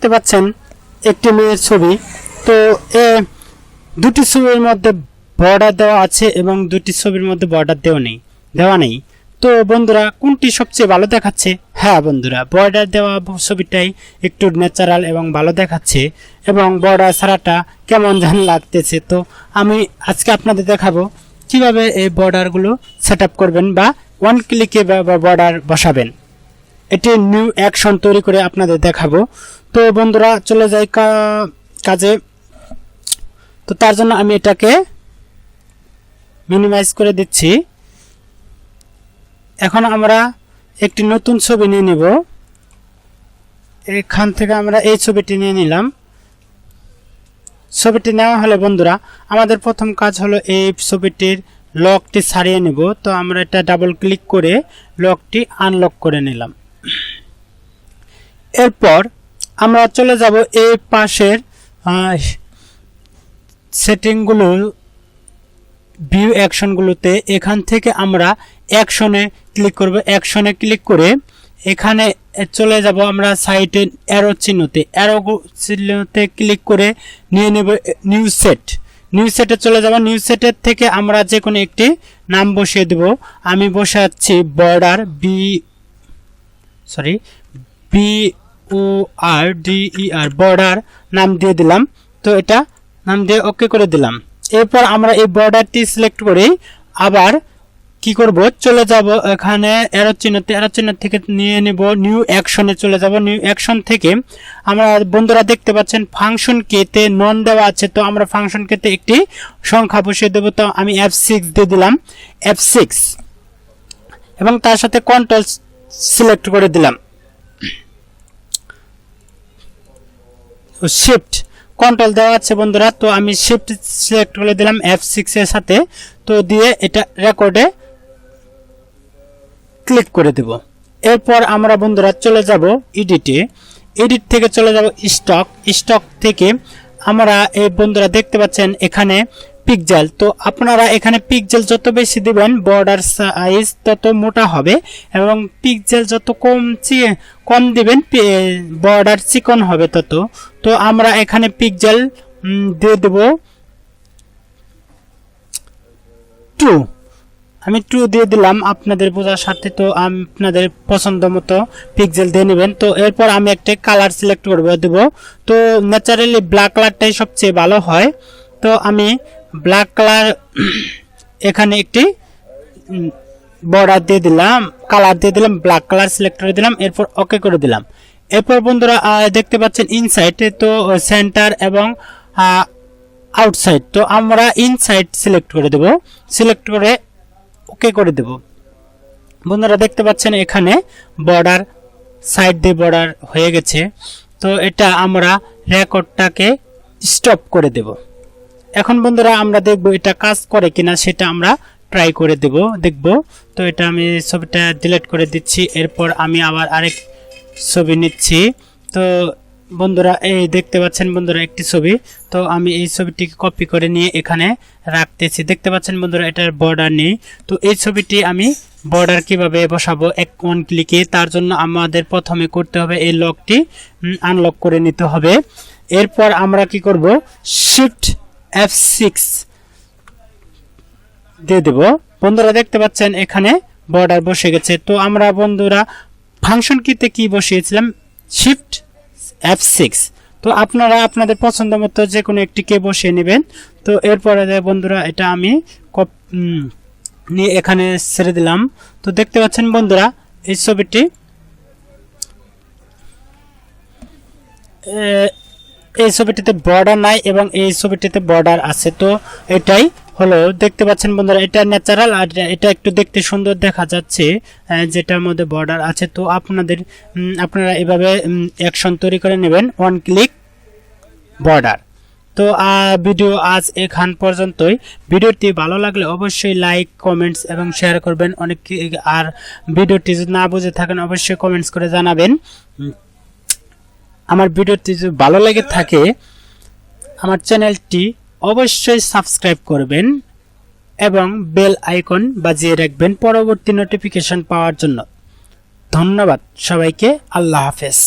দেখতে পাচ্ছেন একটি মেয়ের ছবি। তো দুটি ছবির মধ্যে বর্ডার দেওয়া আছে এবং দুটি ছবির মধ্যে বর্ডার দেওয়া নেই। তো বন্ধুরা কোনটি সবচেয়ে ভালো দেখাচ্ছে? হ্যাঁ বন্ধুরা, বর্ডার দেওয়া ছবিটাই একটু ন্যাচারাল এবং ভালো দেখাচ্ছে এবং বর্ডার ছাড়াটা কেমন যেন লাগতেছে। তো আমি আজকে আপনাদের দেখাবো কিভাবে এই বর্ডারগুলো সেট আপ করবেন বা ওয়ান ক্লিকে বর্ডার বসাবেন। এটি নিউ অ্যাকশন তৈরি করে আপনাদের দেখাবো। তো বন্ধুরা চলে যাই কাজে। তো তার জন্য আমি এটাকে মিনিমাইজ করে দিচ্ছি। এখন আমরা একটি নতুন ছবি নিয়ে নিব। এখান থেকে আমরা এই ছবিটি নিয়ে নিলাম। ছবিটি নেওয়া হলে বন্ধুরা আমাদের প্রথম কাজ হলো এই ছবিটির লকটি ছাড়িয়ে নেব। তো আমরা এটা ডাবল ক্লিক করে লকটি আনলক করে নিলাম। এরপর আমরা চলে যাব এই পাশের সেটিংগুলো, ভিউ অ্যাকশনগুলোতে। এখান থেকে আমরা অ্যাকশনে ক্লিক করব। অ্যাকশনে ক্লিক করে এখানে চলে যাব আমরা সাইডে অ্যারো চিহ্নতে ক্লিক করে নিয়ে নেব নিউ সেটে চলে যাব। নিউ সেটের থেকে আমরা যে কোনো একটি নাম বসিয়ে দেব। আমি বসাচ্ছি বর্ডার BORDER বর্ডার নাম দিয়ে দিলাম। তো এটা নাম দিয়ে ওকে করে দিলাম। এরপর আমরা এই বর্ডারটি সিলেক্ট করে আবার কি করব, চলে যাব এখানে অ্যারো চিহ্ন থেকে নিয়ে নেব নিউ অ্যাকশনে চলে যাব। নিউ অ্যাকশন থেকে আমরা বন্ধুরা দেখতে পাচ্ছেন ফাংশন কেতে নন দেওয়া আছে। তো আমরা ফাংশন কেতে একটি সংখ্যা বসিয়ে দেব। তো আমি F6 দিয়ে দিলাম, F6 এবং তার সাথে কন্ট্রোল সিলেক্ট করে দিলাম। শিফট কন্ট্রোল দেওয়া আছে বন্ধুরা। তো আমি শিফট সিলেক্ট করে দিলাম F6 এর সাথে। তো দিয়ে এটা রেকর্ডে ক্লিক করে দেব। এরপর আমরা বন্ধুরা চলে যাব এডিট থেকে চলে যাব স্টক থেকে আমরা এই বন্ধুরা দেখতে পাচ্ছেন এখানে পিক্সেল। তো আপনারা এখানে পিক্সেল যত বেশি দিবেন বর্ডার সাইজ তত মোটা হবে এবং পিক্সেল যত কম দিবেন বর্ডার চিকন হবে তত। তো আমরা এখানে পিক্সেল দিয়ে দেব 2। আমি 2 দিয়ে দিলাম আপনাদের বোঝার সাথে। তো আপনাদের পছন্দ মতো পিক্সেল দিয়ে নেবেন। তো এরপর আমি একটা কালার সিলেক্ট দেব। তো ন্যাচারালি ব্ল্যাক কালারটাই সবচেয়ে ভালো হয়। তো আমি ব্ল্যাক কালার এখানে একটি বর্ডার দিয়ে দিলাম, কালার দিয়ে দিলাম, ব্ল্যাক কালার সিলেক্ট করে দিলাম। এরপর ওকে করে দিলাম। এরপর বন্ধুরা দেখতে পাচ্ছেন ইনসাইডে তো সেন্টার এবং আউটসাইড। তো আমরা ইনসাইড সিলেক্ট করে দেব, সিলেক্ট করে ওকে করে দেব। বন্ধুরা দেখতে পাচ্ছেন এখানে বর্ডার সাইড দিয়ে বর্ডার হয়ে গেছে। তো এটা আমরা রেকর্ডটাকে স্টপ করে দেব। এখন বন্ধুরা আমরা দেখব এটা কাজ করে কিনা, সেটা আমরা ট্রাই করে দেখব। তো এটা আমি ছবিটা ডিলিট করে দিচ্ছি। এরপর আমি আবার আরেক ছবি নিচ্ছি। তো বন্ধুরা এই দেখতে পাচ্ছেন বন্ধুরা একটি ছবি। তো আমি এই ছবিটিকে কপি করে নিয়ে এখানে রাখতেছি। দেখতে পাচ্ছেন বন্ধুরা এটার বর্ডার নেই। তো এই ছবিটি আমি বর্ডার কিভাবে বসাবো ওয়ান ক্লিকে, তার জন্য আমাদের প্রথমে করতে হবে এই লকটি আনলক করে নিতে হবে। এরপর আমরা কি করব, শিফট F6 দিয়ে দেব। বন্ধুরা দেখতে পাচ্ছেন এখানে বর্ডার বসে গেছে। তো আমরা বন্ধুরা ফাংশন কিতে কি বসিয়েছিলাম, শিফট F6। তো আপনারা আপনাদের পছন্দ মতো যে কোনো একটিকে বসিয়ে নেবেন। তো এরপরে বন্ধুরা এটা আমি নিয়ে এখানে ছেড়ে দিলাম। তো দেখতে পাচ্ছেন বন্ধুরা এই ছবিটি এই ছবিটিতে বর্ডার নাই এবং এই ছবিটিতে বর্ডার আছে। তো এটাই হলো, দেখতে পাচ্ছেন বন্ধুরা এটা ন্যাচারাল আর এটা একটু দেখতে সুন্দর দেখা যাচ্ছে যেটার মধ্যে বর্ডার আছে। তো আপনারা এভাবে অ্যাকশন তৈরি করে নেবেন ওয়ান ক্লিক বর্ডার। তো ভিডিও আজ এখান পর্যন্তই। ভিডিওটি ভালো লাগলে অবশ্যই লাইক, কমেন্টস এবং শেয়ার করবেন। আর ভিডিওটি যদি না বুঝে থাকেন অবশ্যই কমেন্টস করে জানাবেন। আমার ভিডিওটি যদি ভালো লেগে থাকে আমার চ্যানেলটি অবশ্যই সাবস্ক্রাইব করবেন এবং বেল আইকন বাজিয়ে রাখবেন পরবর্তী নোটিফিকেশন পাওয়ার জন্য। ধন্যবাদ সবাইকে। আল্লাহ হাফেজ।